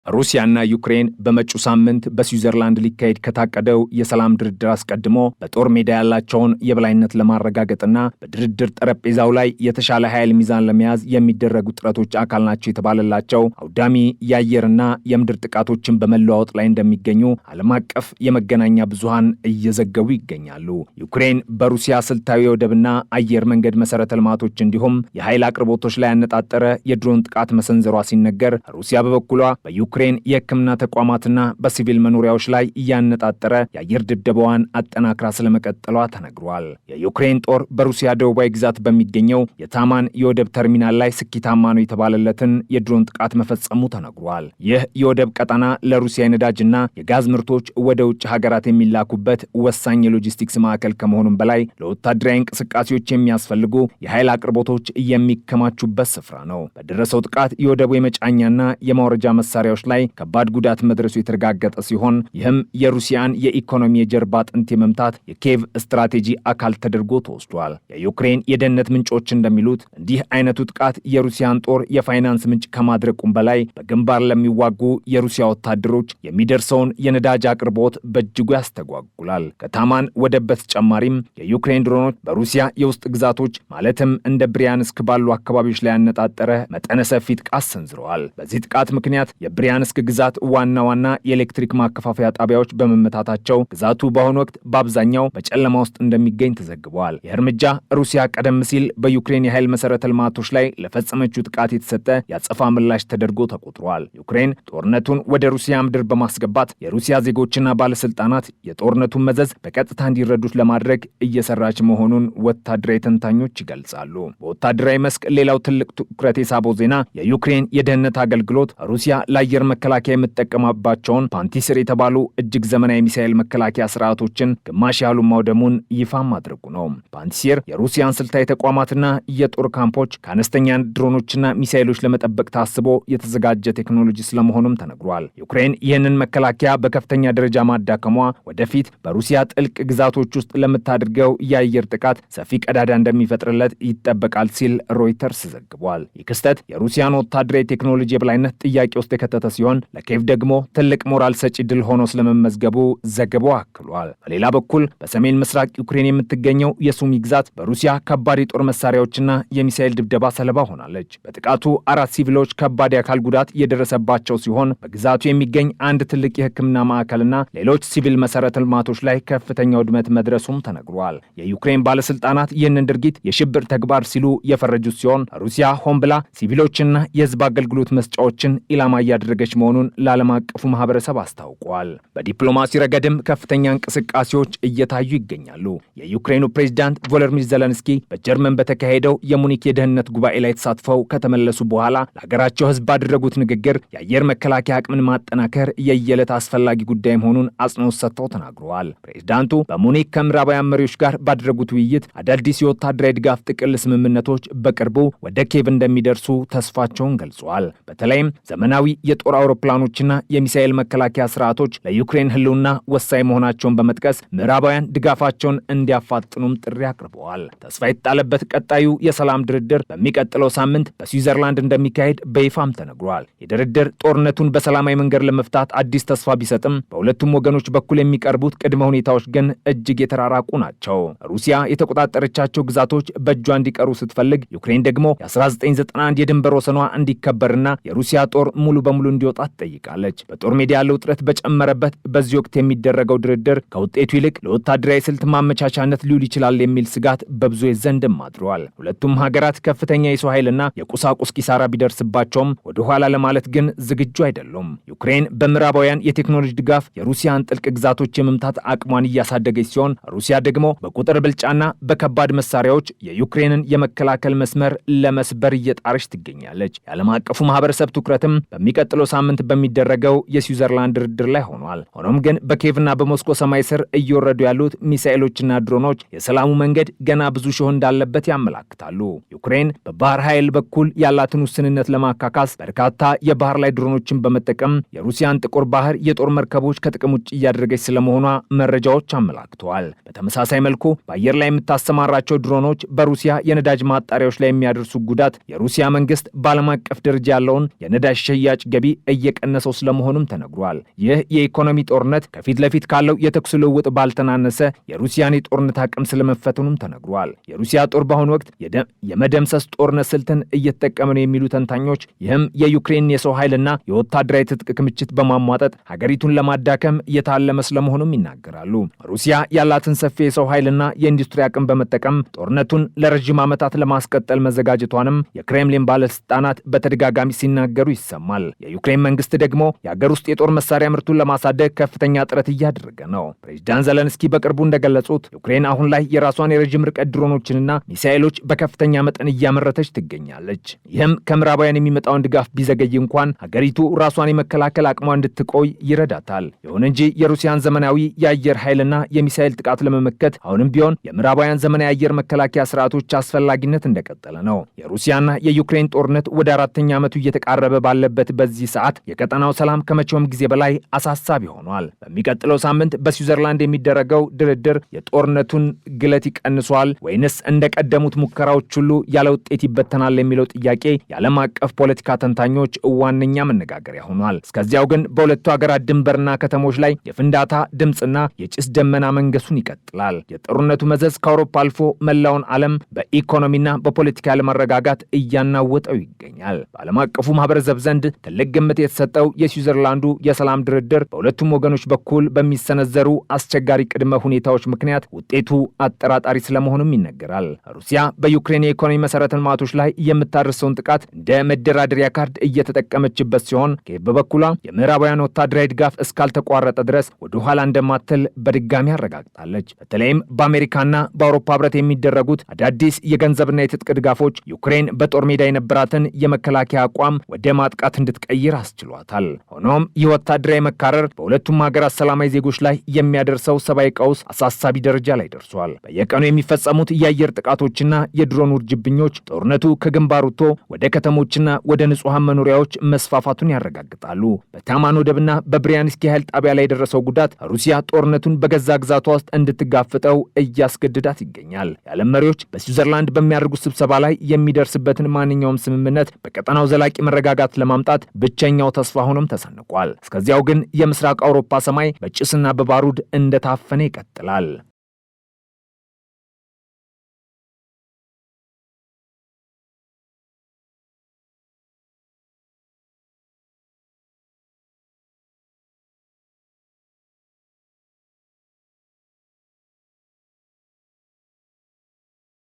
ሩሲያና ዩክሬን በመጪው ሳምንት በስዊዘርላንድ ሊካሄድ ከታቀደው የሰላም ድርድር አስቀድሞ በጦር ሜዳ ያላቸውን የበላይነት ለማረጋገጥና በድርድር ጠረጴዛው ላይ የተሻለ ኃይል ሚዛን ለመያዝ የሚደረጉ ጥረቶች አካል ናቸው የተባለላቸው አውዳሚ የአየርና የምድር ጥቃቶችን በመለዋወጥ ላይ እንደሚገኙ ዓለም አቀፍ የመገናኛ ብዙሃን እየዘገቡ ይገኛሉ። ዩክሬን በሩሲያ ስልታዊ የወደብና አየር መንገድ መሰረተ ልማቶች እንዲሁም የኃይል አቅርቦቶች ላይ ያነጣጠረ የድሮን ጥቃት መሰንዘሯ ሲነገር፣ ሩሲያ በበኩሏ ዩክሬን የሕክምና ተቋማትና በሲቪል መኖሪያዎች ላይ እያነጣጠረ የአየር ድብደባዋን አጠናክራ ስለመቀጠሏ ተነግሯል። የዩክሬን ጦር በሩሲያ ደቡባዊ ግዛት በሚገኘው የታማን የወደብ ተርሚናል ላይ ስኬታማ ነው የተባለለትን የድሮን ጥቃት መፈጸሙ ተነግሯል። ይህ የወደብ ቀጠና ለሩሲያ የነዳጅና የጋዝ ምርቶች ወደ ውጭ ሀገራት የሚላኩበት ወሳኝ የሎጂስቲክስ ማዕከል ከመሆኑም በላይ ለወታደራዊ እንቅስቃሴዎች የሚያስፈልጉ የኃይል አቅርቦቶች የሚከማቹበት ስፍራ ነው። በደረሰው ጥቃት የወደቡ የመጫኛና የማውረጃ መሳሪያዎች ላይ ከባድ ጉዳት መድረሱ የተረጋገጠ ሲሆን ይህም የሩሲያን የኢኮኖሚ የጀርባ አጥንት የመምታት የኪየቭ ስትራቴጂ አካል ተደርጎ ተወስዷል። የዩክሬን የደህንነት ምንጮች እንደሚሉት እንዲህ አይነቱ ጥቃት የሩሲያን ጦር የፋይናንስ ምንጭ ከማድረቁም በላይ በግንባር ለሚዋጉ የሩሲያ ወታደሮች የሚደርሰውን የነዳጅ አቅርቦት በእጅጉ ያስተጓጉላል። ከታማን ወደብ በተጨማሪም የዩክሬን ድሮኖች በሩሲያ የውስጥ ግዛቶች ማለትም እንደ ብሪያንስክ ባሉ አካባቢዎች ላይ ያነጣጠረ መጠነ ሰፊ ጥቃት ሰንዝረዋል። በዚህ ጥቃት ምክንያት የብሪያንስክ ግዛት ዋና ዋና የኤሌክትሪክ ማከፋፈያ ጣቢያዎች በመመታታቸው ግዛቱ በአሁኑ ወቅት በአብዛኛው በጨለማ ውስጥ እንደሚገኝ ተዘግቧል። ይህ እርምጃ ሩሲያ ቀደም ሲል በዩክሬን የኃይል መሰረተ ልማቶች ላይ ለፈጸመችው ጥቃት የተሰጠ ያጸፋ ምላሽ ተደርጎ ተቆጥሯል። ዩክሬን ጦርነቱን ወደ ሩሲያ ምድር በማስገባት የሩሲያ ዜጎችና ባለስልጣናት የጦርነቱን መዘዝ በቀጥታ እንዲረዱት ለማድረግ እየሰራች መሆኑን ወታደራዊ ተንታኞች ይገልጻሉ። በወታደራዊ መስክ ሌላው ትልቅ ትኩረት የሳበው ዜና የዩክሬን የደህንነት አገልግሎት ሩሲያ ለአየር መከላከያ የምትጠቀማባቸውን ፓንቲስር የተባሉ እጅግ ዘመናዊ ሚሳኤል መከላከያ ስርዓቶችን ግማሽ ያህሉ ማውደሙን ይፋ ማድረጉ ነው። ፓንቲስር የሩሲያን ስልታዊ ተቋማትና የጦር ካምፖች ከአነስተኛ ድሮኖችና ሚሳኤሎች ለመጠበቅ ታስቦ የተዘጋጀ ቴክኖሎጂ ስለመሆኑም ተነግሯል። ዩክሬን ይህንን መከላከያ በከፍተኛ ደረጃ ማዳከሟ ወደፊት በሩሲያ ጥልቅ ግዛቶች ውስጥ ለምታደርገው የአየር ጥቃት ሰፊ ቀዳዳ እንደሚፈጥርለት ይጠበቃል ሲል ሮይተርስ ዘግቧል። ይህ ክስተት የሩሲያን ወታደራዊ ቴክኖሎጂ የበላይነት ጥያቄ ውስጥ የከተተ ሲሆን ለኪየቭ ደግሞ ትልቅ ሞራል ሰጪ ድል ሆኖ ስለመመዝገቡ ዘገባው አክሏል። በሌላ በኩል በሰሜን ምስራቅ ዩክሬን የምትገኘው የሱሚ ግዛት በሩሲያ ከባድ የጦር መሳሪያዎችና የሚሳኤል ድብደባ ሰለባ ሆናለች። በጥቃቱ 4 ሲቪሎች ከባድ የአካል ጉዳት የደረሰባቸው ሲሆን በግዛቱ የሚገኝ አንድ ትልቅ የሕክምና ማዕከልና ሌሎች ሲቪል መሰረተ ልማቶች ላይ ከፍተኛ ውድመት መድረሱም ተነግሯል። የዩክሬን ባለስልጣናት ይህንን ድርጊት የሽብር ተግባር ሲሉ የፈረጁት ሲሆን ሩሲያ ሆን ብላ ሲቪሎችና የህዝብ አገልግሎት መስጫዎችን ኢላማ እያደረገች መሆኑን ለዓለም አቀፉ ማህበረሰብ አስታውቋል። በዲፕሎማሲ ረገድም ከፍተኛ እንቅስቃሴዎች እየታዩ ይገኛሉ። የዩክሬኑ ፕሬዝዳንት ቮሎዲሚር ዜሌንስኪ በጀርመን በተካሄደው የሙኒክ የደህንነት ጉባኤ ላይ ተሳትፈው ከተመለሱ በኋላ ለሀገራቸው ህዝብ ባደረጉት ንግግር የአየር መከላከያ አቅምን ማጠናከር የየዕለት አስፈላጊ ጉዳይ መሆኑን አጽንኦት ሰጥተው ተናግረዋል። ፕሬዝዳንቱ በሙኒክ ከምዕራባውያን መሪዎች ጋር ባደረጉት ውይይት አዳዲስ የወታደራዊ ድጋፍ ጥቅል ስምምነቶች በቅርቡ ወደ ኪየቭ እንደሚደርሱ ተስፋቸውን ገልጸዋል። በተለይም ዘመናዊ የጦር አውሮፕላኖችና የሚሳኤል መከላከያ ስርዓቶች ለዩክሬን ህልውና ወሳኝ መሆናቸውን በመጥቀስ ምዕራባውያን ድጋፋቸውን እንዲያፋጥኑም ጥሪ አቅርበዋል። ተስፋ የተጣለበት ቀጣዩ የሰላም ድርድር በሚቀጥለው ሳምንት በስዊዘርላንድ እንደሚካሄድ በይፋም ተነግሯል። የድርድር ጦርነቱን በሰላማዊ መንገድ ለመፍታት አዲስ ተስፋ ቢሰጥም በሁለቱም ወገኖች በኩል የሚቀርቡት ቅድመ ሁኔታዎች ግን እጅግ የተራራቁ ናቸው። ሩሲያ የተቆጣጠረቻቸው ግዛቶች በእጇ እንዲቀሩ ስትፈልግ፣ ዩክሬን ደግሞ የ1991 የድንበር ወሰኗ እንዲከበርና የሩሲያ ጦር ሙሉ በሙሉ እንዲወጣ ትጠይቃለች። በጦር ሜዳ ያለው ውጥረት በጨመረበት በዚህ ወቅት የሚደረገው ድርድር ከውጤቱ ይልቅ ለወታደራዊ ስልት ማመቻቻነት ሊውል ይችላል የሚል ስጋት በብዙዎች ዘንድም አድሯል። ሁለቱም ሀገራት ከፍተኛ የሰው ኃይልና የቁሳቁስ ኪሳራ ቢደርስባቸውም ወደ ኋላ ለማለት ግን ዝግጁ አይደሉም። ዩክሬን በምዕራባውያን የቴክኖሎጂ ድጋፍ የሩሲያን ጥልቅ ግዛቶች የመምታት አቅሟን እያሳደገች ሲሆን፣ ሩሲያ ደግሞ በቁጥር ብልጫና በከባድ መሳሪያዎች የዩክሬንን የመከላከል መስመር ለመስበር እየጣረች ትገኛለች። የዓለም አቀፉ ማህበረሰብ ትኩረትም በሚቀጥለው ሳምንት በሚደረገው የስዊዘርላንድ ድርድር ላይ ሆኗል። ሆኖም ግን በኪየቭና በሞስኮ ሰማይ ስር እየወረዱ ያሉት ሚሳኤሎችና ድሮኖች የሰላሙ መንገድ ገና ብዙ ሾህ እንዳለበት ያመላክታሉ። ዩክሬን በባህር ኃይል በኩል ያላትን ውስንነት ለማካካስ በርካታ የባህር ላይ ድሮኖችን በመጠቀም የሩሲያን ጥቁር ባህር የጦር መርከቦች ከጥቅም ውጭ እያደረገች ስለመሆኗ መረጃዎች አመላክተዋል። በተመሳሳይ መልኩ በአየር ላይ የምታሰማራቸው ድሮኖች በሩሲያ የነዳጅ ማጣሪያዎች ላይ የሚያደርሱ ጉዳት የሩሲያ መንግስት በዓለም አቀፍ ደረጃ ያለውን የነዳጅ ሽያጭ ገቢ እየቀነሰው ስለመሆኑም ተነግሯል። ይህ የኢኮኖሚ ጦርነት ከፊት ለፊት ካለው የተኩስ ልውውጥ ባልተናነሰ የሩሲያን የጦርነት አቅም ስለመፈተኑም ተነግሯል። የሩሲያ ጦር በአሁኑ ወቅት የመደምሰስ ጦርነት ስልትን እየተጠቀመ ነው የሚሉ ተንታኞች፣ ይህም የዩክሬን የሰው ኃይልና የወታደራዊ ትጥቅ ክምችት በማሟጠጥ ሀገሪቱን ለማዳከም እየታለመ ስለመሆኑም ይናገራሉ። ሩሲያ ያላትን ሰፊ የሰው ኃይልና የኢንዱስትሪ አቅም በመጠቀም ጦርነቱን ለረጅም ዓመታት ለማስቀጠል መዘጋጀቷንም የክሬምሊን ባለስልጣናት በተደጋጋሚ ሲናገሩ ይሰማል። የዩክሬን መንግስት ደግሞ የሀገር ውስጥ የጦር መሳሪያ ምርቱን ለማሳደግ ከፍተኛ ጥረት እያደረገ ነው። ፕሬዚዳንት ዘለንስኪ በቅርቡ እንደገለጹት ዩክሬን አሁን ላይ የራሷን የረጅም ርቀት ድሮኖችንና ሚሳኤሎች በከፍተኛ መጠን እያመረተች ትገኛለች። ይህም ከምዕራባውያን የሚመጣውን ድጋፍ ቢዘገይ እንኳን ሀገሪቱ ራሷን የመከላከል አቅሟ እንድትቆይ ይረዳታል። ይሁን እንጂ የሩሲያን ዘመናዊ የአየር ኃይልና የሚሳኤል ጥቃት ለመመከት አሁንም ቢሆን የምዕራባውያን ዘመናዊ የአየር መከላከያ ስርዓቶች አስፈላጊነት እንደቀጠለ ነው። የሩሲያና የዩክሬን ጦርነት ወደ 4ኛ ዓመቱ እየተቃረበ ባለበት በዚህ ሰዓት የቀጠናው ሰላም ከመቼውም ጊዜ በላይ አሳሳቢ ሆኗል። በሚቀጥለው ሳምንት በስዊዘርላንድ የሚደረገው ድርድር የጦርነቱን ግለት ይቀንሷል ወይንስ እንደቀደሙት ሙከራዎች ሁሉ ያለ ውጤት ይበተናል የሚለው ጥያቄ የዓለም አቀፍ ፖለቲካ ተንታኞች ዋነኛ መነጋገሪያ ሆኗል። እስከዚያው ግን በሁለቱ ሀገራት ድንበርና ከተሞች ላይ የፍንዳታ ድምፅና የጭስ ደመና መንገሱን ይቀጥላል። የጦርነቱ መዘዝ ከአውሮፓ አልፎ መላውን ዓለም በኢኮኖሚና በፖለቲካ ያለመረጋጋት እያናወጠው ይገኛል። በዓለም አቀፉ ማህበረሰብ ዘንድ ትልቅ ግምት የተሰጠው የስዊዘርላንዱ የሰላም ድርድር በሁለቱም ወገኖች በኩል በሚሰነዘሩ አስቸጋሪ ቅድመ ሁኔታዎች ምክንያት ውጤቱ አጠራጣሪ ስለመሆኑም ይነገራል። ሩሲያ በዩክሬን የኢኮኖሚ መሰረተ ልማቶች ላይ የምታደርሰውን ጥቃት እንደ መደራደሪያ ካርድ እየተጠቀመችበት ሲሆን፣ ኬቭ በበኩሏ የምዕራባውያን ወታደራዊ ድጋፍ እስካልተቋረጠ ድረስ ወደ ኋላ እንደማትል በድጋሚ አረጋግጣለች። በተለይም በአሜሪካና በአውሮፓ ህብረት የሚደረጉት አዳዲስ የገንዘብና የትጥቅ ድጋፎች ዩክሬን በጦር ሜዳ የነበራትን የመከላከያ አቋም ወደ ማጥቃት እንድትቀይር አስችሏታል። ሆኖም ይህ ወታደራዊ መካረር በሁለቱም ሀገራት ሰላማዊ ዜጎች ላይ የሚያደርሰው ሰብአዊ ቀውስ አሳሳቢ ደረጃ ላይ ደርሷል። በየቀኑ የሚፈጸሙት የአየር ጥቃቶችና የድሮን ውርጅብኞች ጦርነቱ ከግንባር ወጥቶ ወደ ከተሞችና ወደ ንጹሐን መኖሪያዎች መስፋፋቱን ያረጋግጣሉ። በታማን ወደብና በብሪያንስኪ ኃይል ጣቢያ ላይ የደረሰው ጉዳት ሩሲያ ጦርነቱን በገዛ ግዛቷ ውስጥ እንድትጋፍጠው እያስገድዳት ይገኛል። የዓለም መሪዎች በስዊዘርላንድ በሚያደርጉት ስብሰባ ላይ የሚደርስበትን ማንኛውም ስምምነት በቀጠናው ዘላቂ መረጋጋት ለማምጣት ብቸኛው ተስፋ ሆኖም ተሰንቋል። እስከዚያው ግን የምስራቅ አውሮፓ ሰማይ በጭስና በባሩድ እንደታፈነ ይቀጥላል።